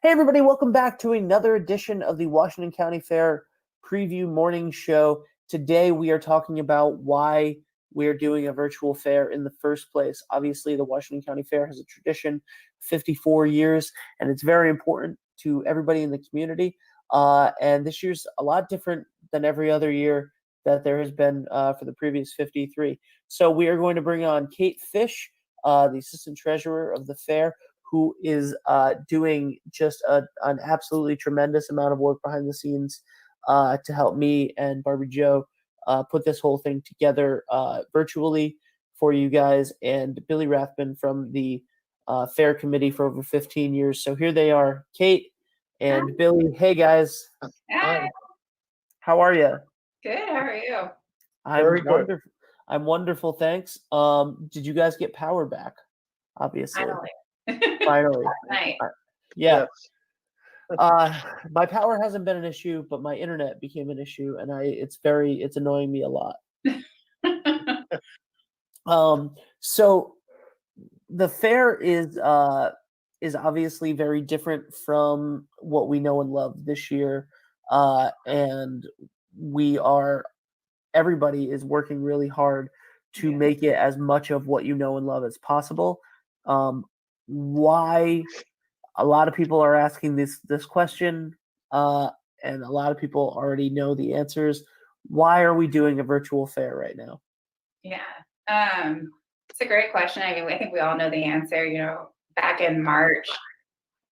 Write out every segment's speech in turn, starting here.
Hey, everybody, welcome back to another edition of the Washington County Fair Preview Morning Show. Today, we are talking about why we're doing a virtual fair in the first place. Obviously, the Washington County Fair has a tradition, 54 years, and it's very important to everybody in the community. And this year's a lot different than every other year that there has been for the previous 53. So we are going to bring on Kate Fish, the Assistant Treasurer of the Fair, who is doing just an absolutely tremendous amount of work behind the scenes to help me and Barbie Joe put this whole thing together virtually for you guys, and Billy Rathbun from the Fair Committee for over 15 years. So here they are, Kate and Billy. Hey, guys. Hi. How are you? Good. How are you? I'm wonderful. I'm wonderful, thanks. Did you guys get power back? Obviously. Finally. Night. Yeah. My power hasn't been an issue, but my internet became an issue, and it's annoying me a lot. So the fair is obviously very different from what we know and love this year, and everybody is working really hard to make it as much of what you know and love as possible. Why? A lot of people are asking this question, and a lot of people already know the answers. Why are we doing a virtual fair right now? Yeah, it's a great question. I mean, I think we all know the answer. You know, back in March,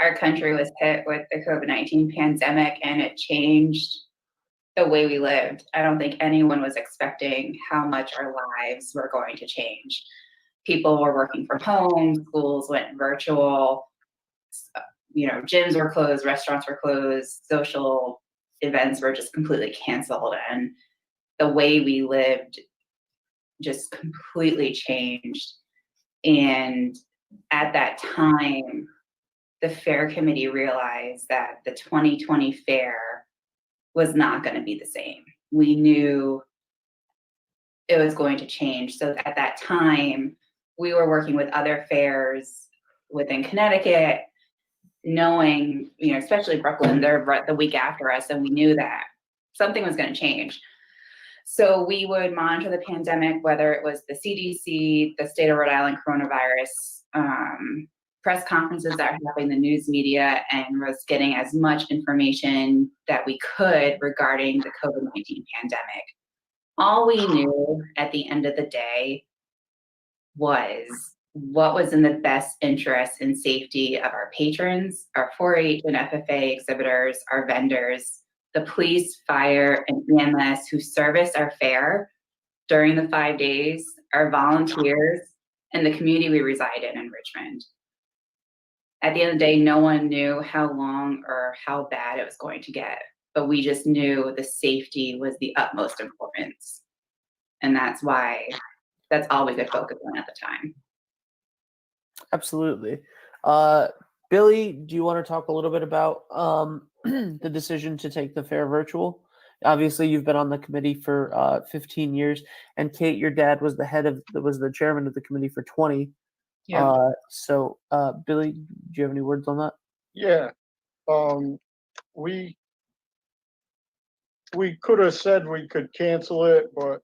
our country was hit with the COVID-19 pandemic, and it changed the way we lived. I don't think anyone was expecting how much our lives were going to change. People were working from home, schools went virtual, gyms were closed, restaurants were closed, social events were just completely canceled, and the way we lived just completely changed. And at that time, the Fair Committee realized that the 2020 fair was not going to be the same. We knew it was going to change. So at that time, we were working with other fairs within Connecticut, knowing, especially Brooklyn, they're the week after us, and we knew that something was going to change. So we would monitor the pandemic, whether it was the CDC, the state of Rhode Island coronavirus, press conferences that were happening, the news media, and was getting as much information that we could regarding the COVID-19 pandemic. All we knew at the end of the day was what was in the best interest and safety of our patrons, our 4-H and FFA exhibitors, our vendors, the police, fire, and EMS who service our fair during the 5 days, our volunteers, and the community we reside in Richmond. At the end of the day, no one knew how long or how bad it was going to get, but we just knew the safety was the utmost importance. And that's all we could focus on at the time. Absolutely. Billy, do you want to talk a little bit about the decision to take the fair virtual? Obviously, you've been on the committee for 15 years, and Kate, your dad was the chairman of the committee for 20. Yeah. So, Billy, do you have any words on that? Yeah. We could have said we could cancel it, but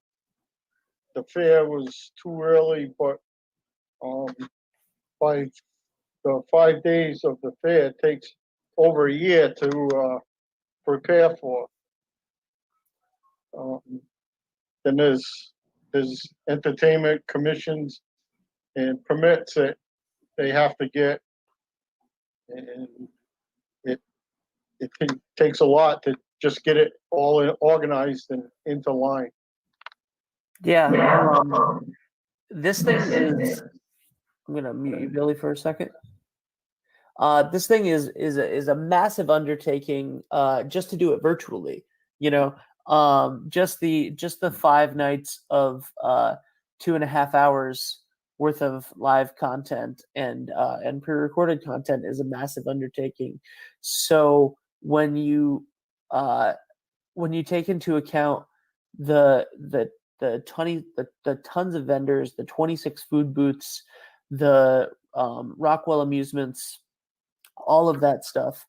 the fair was too early. But by the 5 days of the fair, it takes over a year to prepare for. Then there's entertainment commissions and permits that they have to get, and it takes a lot to just get it all organized and into line. Yeah. This thing is. I'm gonna mute you, Billy, for a second. This thing is a massive undertaking just to do it virtually. Just the 5 nights of 2.5 hours worth of live content and pre-recorded content is a massive undertaking. So when you take into account the tons of vendors, the 26 food booths, the Rockwell Amusements, all of that stuff.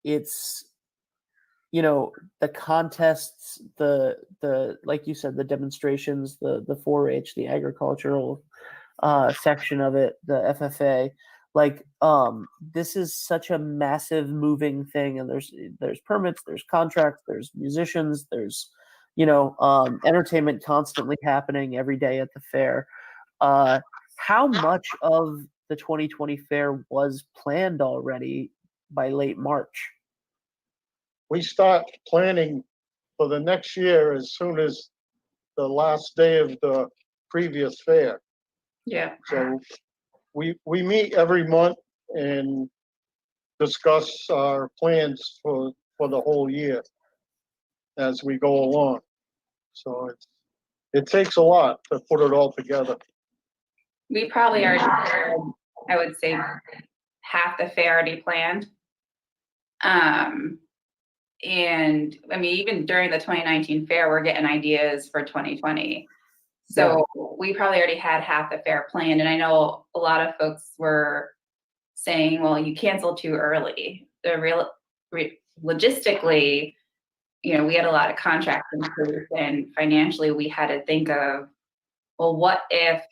It's, you know, the contests, the like you said, the demonstrations, the 4-H, the agricultural section of it, the FFA. Like, this is such a massive moving thing, and there's permits, there's contracts, there's musicians, there's, you know, entertainment constantly happening every day at the fair. How much of the 2020 fair was planned already by late March? We start planning for the next year as soon as the last day of the previous fair. Yeah. So we meet every month and discuss our plans for the whole year as we go along. So it takes a lot to put it all together. We probably already had, I would say, half the fair already planned. And I mean, even during the 2019 fair, we're getting ideas for 2020. So we probably already had half the fair planned. And I know a lot of folks were saying, well, you canceled too early. Logistically, you know, we had a lot of contracts in place, and financially we had to think of, well, what if,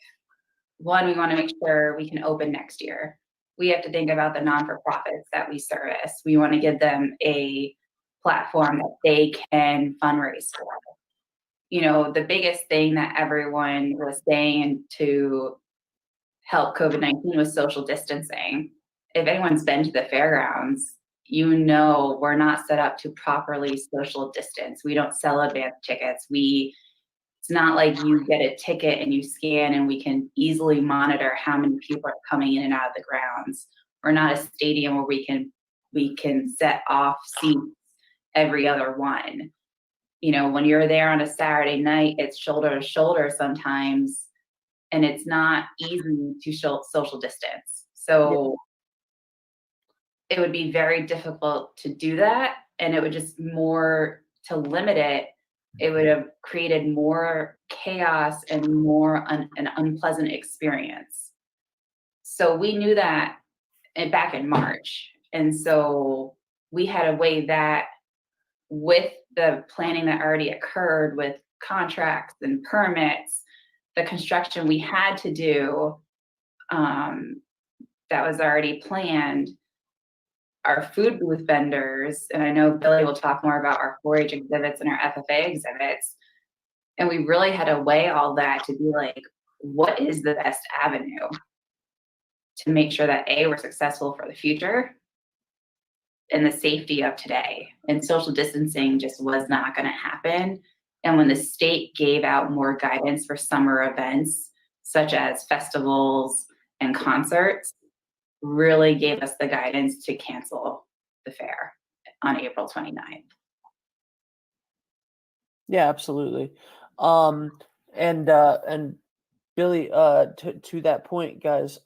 one, we want to make sure we can open next year. We have to think about the non-for-profits that we service. We want to give them a platform that they can fundraise for. You know, the biggest thing that everyone was saying to help COVID-19 was social distancing. If anyone's been to the fairgrounds, you know we're not set up to properly social distance. We don't sell advance tickets. It's not like you get a ticket and you scan and we can easily monitor how many people are coming in and out of the grounds. We're not a stadium where we can set off seats every other one. You know, when you're there on a Saturday night, it's shoulder to shoulder sometimes, and it's not easy to social distance. So it would be very difficult to do that, and it would just more to limit it. It would have created more chaos and more an unpleasant experience. So we knew that back in March, and so we had to weigh that with the planning that already occurred with contracts and permits, the construction we had to do that was already planned, our food booth vendors, and I know Billy will talk more about our 4-H exhibits and our FFA exhibits, and we really had to weigh all that to be like, what is the best avenue to make sure that A, we're successful for the future, and the safety of today. And social distancing just was not going to happen. And when the state gave out more guidance for summer events, such as festivals and concerts, really gave us the guidance to cancel the fair on April 29th. Yeah, absolutely. And Billy, to that point, guys,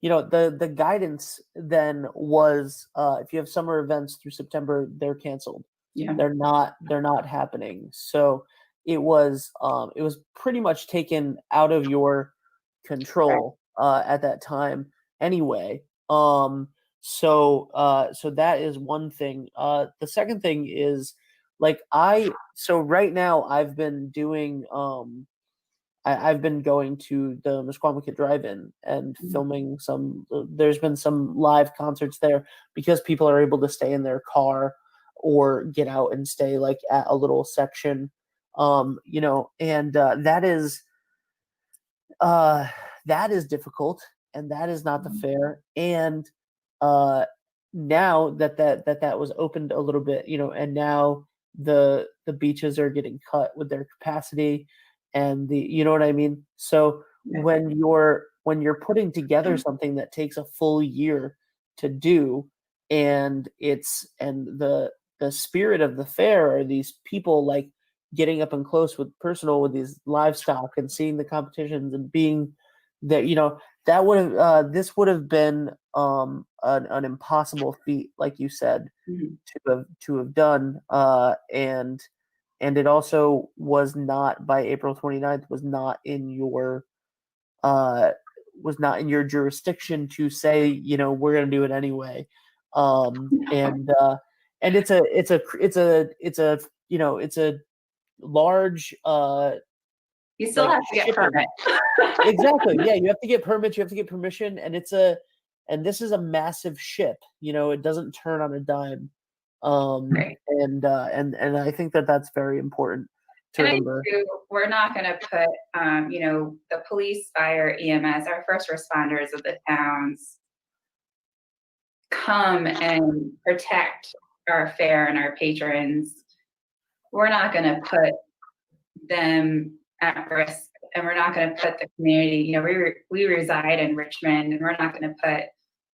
you know, the guidance then was, if you have summer events through September, they're canceled. Yeah. They're not happening. So it was pretty much taken out of your control at that time anyway. So that is one thing. The second thing is, like, so right now I've been doing I've been going to the Mesquamaket Drive-In and filming some. There's been some live concerts there because people are able to stay in their car or get out and stay like at a little section, you know, and that is difficult, and that is not the fair. And now that was opened a little bit, you know, and now the beaches are getting cut with their capacity. And you know what I mean? So when you're putting together something that takes a full year to do, and the spirit of the fair are these people like getting up and close with these livestock and seeing the competitions and being that, you know, that would have this would have been an impossible feat, like you said, to have done, and it also was not, by April 29th, was not in your was not in your jurisdiction to say, we're going to do it anyway. And it's a large You still have to get shipping. permit. Exactly. Yeah, you have to get permits, you have to get permission, and this is a massive ship. It doesn't turn on a dime. Right. And I think that's very important to And remember. we're not going to put, the police, fire, EMS, our first responders of the towns come and protect our fair and our patrons. We're not going to put them at risk, and we're not going to put the community, we reside in Richmond, and we're not going to put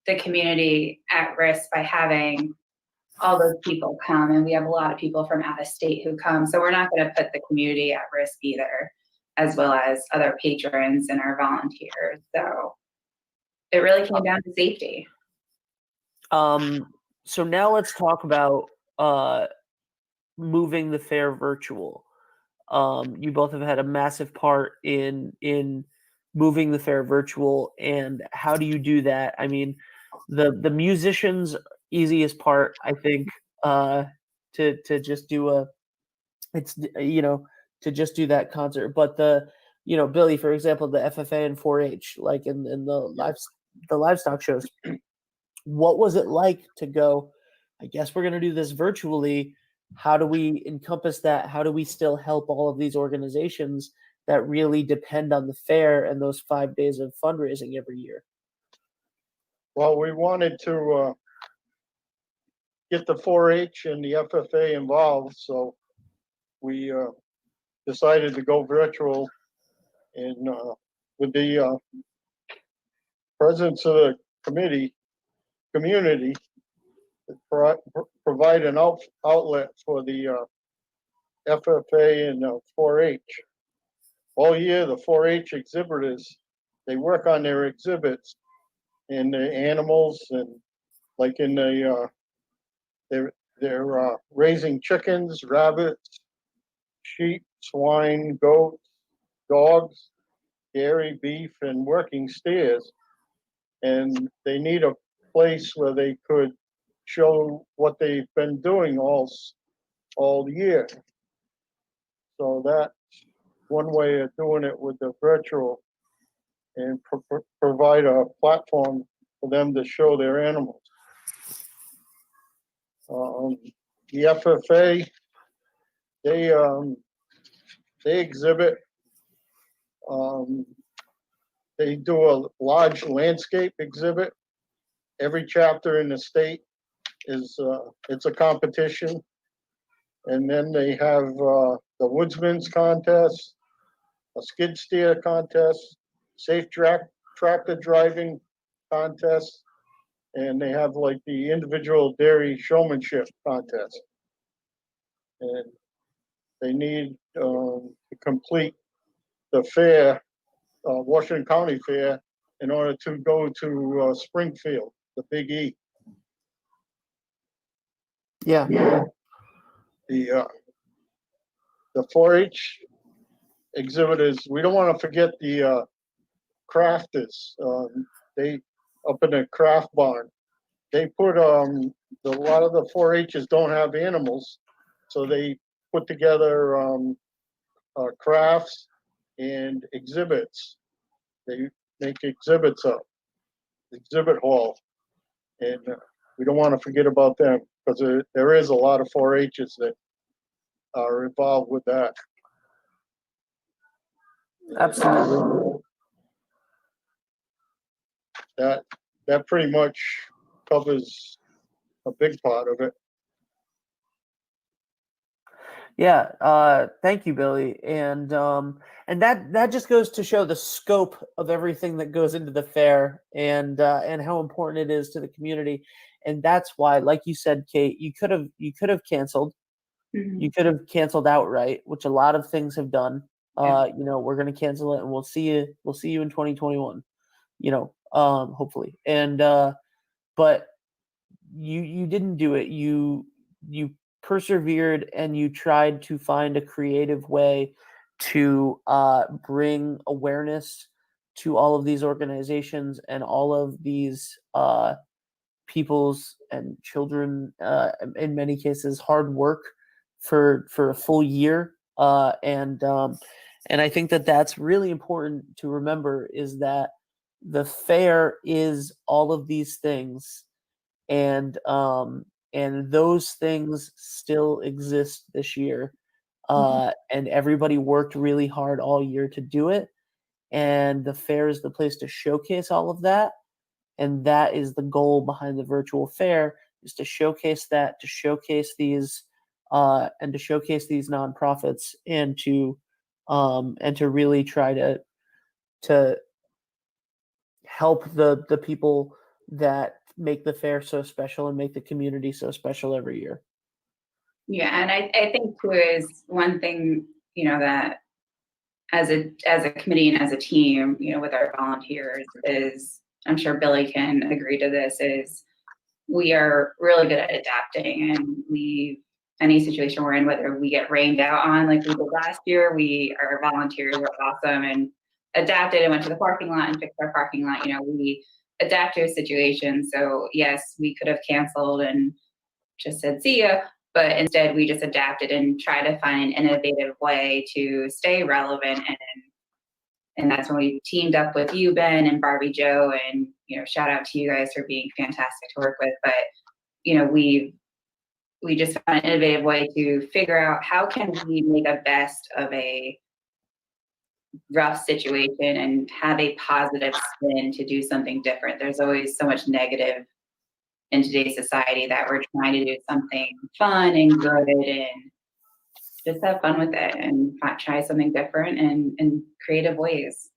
the community at risk by having all those people come. And we have a lot of people from out of state who come. So we're not going to put the community at risk either, as well as other patrons and our volunteers. So it really came down to safety. So now let's talk about moving the fair virtual. You both have had a massive part in moving the fair virtual, and how do you do that? I mean, the musicians easiest part, I think, to just do to just do that concert. But Billy, for example, the FFA and 4-H, like in the livestock shows, what was it like to go, I guess we're going to do this virtually? How do we encompass that? How do we still help all of these organizations that really depend on the fair and those 5 days of fundraising every year? Well, we wanted to get the 4-H and the FFA involved, so we decided to go virtual. And with the presence of the community, provide an outlet for the FFA and 4-H. All year, the 4-H exhibitors, they work on their exhibits and the animals, and like in the they're raising chickens, rabbits, sheep, swine, goats, dogs, dairy, beef, and working steers. And they need a place where they could show what they've been doing all year. So that's one way of doing it with the virtual, and provide a platform for them to show their animals. The FFA, they exhibit. They do a large landscape exhibit. Every chapter in the state is it's a competition, and then they have the Woodsman's contest, a skid steer contest, safe tractor driving contest, and they have like the individual dairy showmanship contest. And they need to complete the fair, Washington County Fair, in order to go to Springfield, the Big E. Yeah. The 4-H exhibitors, we don't want to forget the crafters. They up in the craft barn, they put a lot of the 4-H's don't have animals, so they put together crafts and exhibits. They make exhibits up, exhibit hall, and we don't want to forget about them, because there is a lot of 4-H's that are involved with that. Absolutely. That pretty much covers a big part of it. Yeah, thank you, Billy, and that just goes to show the scope of everything that goes into the fair, and how important it is to the community, and that's why, like you said, Kate, you could have canceled, Mm-hmm. you could have canceled outright, which a lot of things have done. Yeah. We're going to cancel it, and we'll see you in 2021. Hopefully, and but you didn't do it. You persevered, and you tried to find a creative way to bring awareness to all of these organizations and all of these people's and children, in many cases, hard work for a full year. And I think that that's really important to remember, is that the fair is all of these things, and those things still exist this year. And everybody worked really hard all year to do it. And the fair is the place to showcase all of that. And that is the goal behind the virtual fair, is to showcase that, to showcase these, and to showcase these nonprofits, and to really try to help the people that make the fair so special and make the community so special every year. Yeah, and I think too is one thing, that as a committee and as a team, with our volunteers, is, I'm sure Billy can agree to this, is we are really good at adapting, and any situation we're in, whether we get rained out on like we did last year, our volunteers were awesome and adapted and went to the parking lot and fixed our parking lot. We adapt to a situation. So yes, we could have canceled and just said see ya, but instead we just adapted and tried to find an innovative way to stay relevant. And that's when we teamed up with you, Ben, and Barbie Joe, and shout out to you guys for being fantastic to work with. But we just found an innovative way to figure out how can we make a best of a rough situation and have a positive spin to do something different. There's always so much negative in today's society, that we're trying to do something fun and good and just have fun with it and try something different and in creative ways.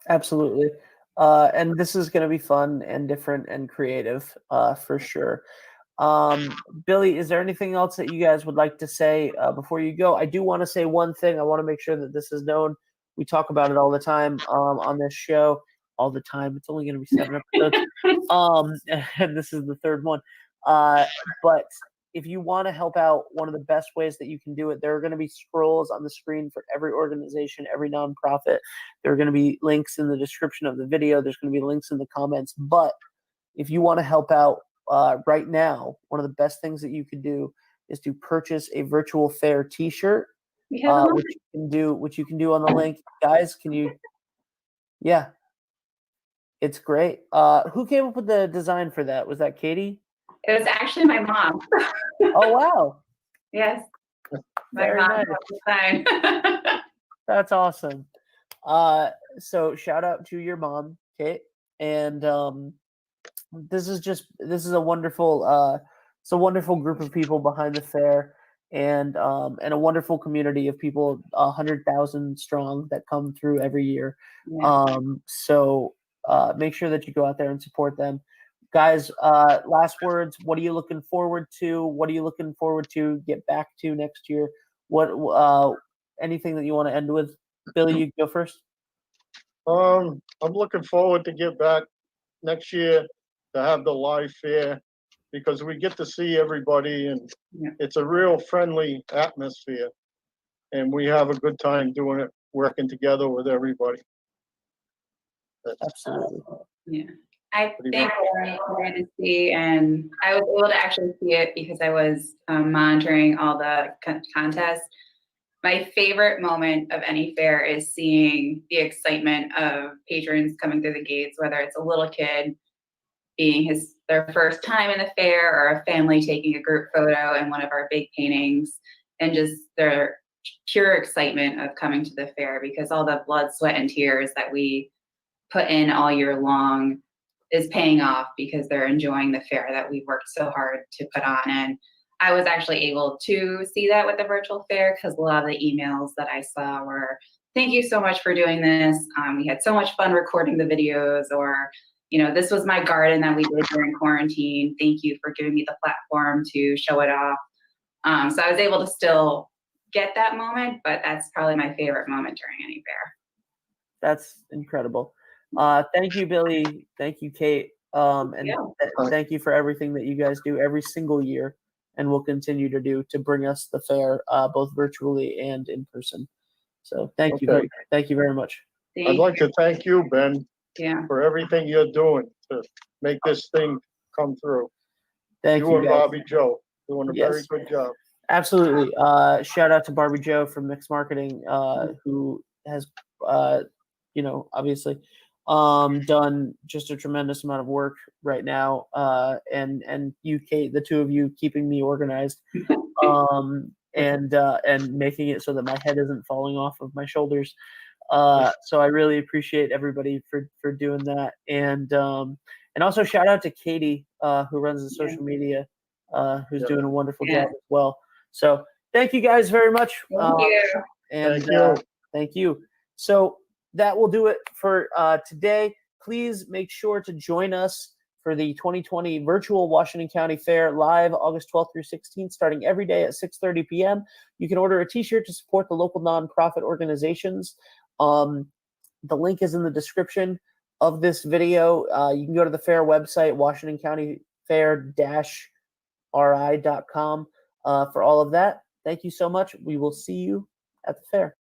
Absolutely. And this is going to be fun and different and creative, for sure. Billy, is there anything else that you guys would like to say before you go? I do want to say one thing. I want to make sure that this is known. We talk about it all the time on this show. All the time. It's only going to be 7 episodes. And this is the third one. But if you want to help out, one of the best ways that you can do it, there are going to be scrolls on the screen for every organization, every nonprofit. There are going to be links in the description of the video. There's going to be links in the comments. But if you want to help out right now, one of the best things that you could do is to purchase a virtual fair T-shirt, which you can do on the link. Guys, can you? Yeah, it's great. Who came up with the design for that? Was that Katie? It was actually my mom. Oh wow! Yes, very nice. That's awesome. So shout out to your mom, Kate, and this is a wonderful it's a wonderful group of people behind the fair, and a wonderful community of people, 100,000 strong, that come through every year. Yeah. So make sure that you go out there and support them. Guys, last words. What are you looking forward to? What are you looking forward to get back to next year? What anything that you want to end with? Billy, you go first. I'm looking forward to get back next year to have the live fair, because we get to see everybody, and it's a real friendly atmosphere, and we have a good time doing it, working together with everybody. Absolutely. Yeah. I think we're to see, and I was able to actually see it because I was monitoring all the contests. My favorite moment of any fair is seeing the excitement of patrons coming through the gates, whether it's a little kid being their first time in the fair, or a family taking a group photo in one of our big paintings, and just their pure excitement of coming to the fair, because all the blood, sweat, and tears that we put in all year long is paying off, because they're enjoying the fair that we worked so hard to put on. And I was actually able to see that with the virtual fair, because a lot of the emails that I saw were, thank you so much for doing this. We had so much fun recording the videos, or, this was my garden that we did during quarantine. Thank you for giving me the platform to show it off. So I was able to still get that moment, but that's probably my favorite moment during any fair. That's incredible. Thank you, Billy. Thank you, Kate. Thank you for everything that you guys do every single year, and will continue to do, to bring us the fair, both virtually and in person. So thank you very much. I'd like to thank you, Ben, Yeah. for everything you're doing to make this thing come through. Thank You you, and guys. Bobby Joe doing a very Yes. good job. Absolutely. Shout out to Barbie Joe from Mix Marketing, who has, obviously, done just a tremendous amount of work right now. And you, Kate, the two of you, keeping me organized, and making it so that my head isn't falling off of my shoulders. So I really appreciate everybody for doing that. And also shout out to Katie, who runs the social media, who's doing a wonderful job as well. So thank you guys very much. Thank you. And Thank you. thank you. So that will do it for today. Please make sure to join us for the 2020 virtual Washington County Fair live August 12th through 16th, starting every day at 6:30 p.m. You can order a t-shirt to support the local nonprofit organizations. The link is in the description of this video. You can go to the fair website, WashingtonCountyFair-RI.com, for all of that. Thank you so much. We will see you at the fair.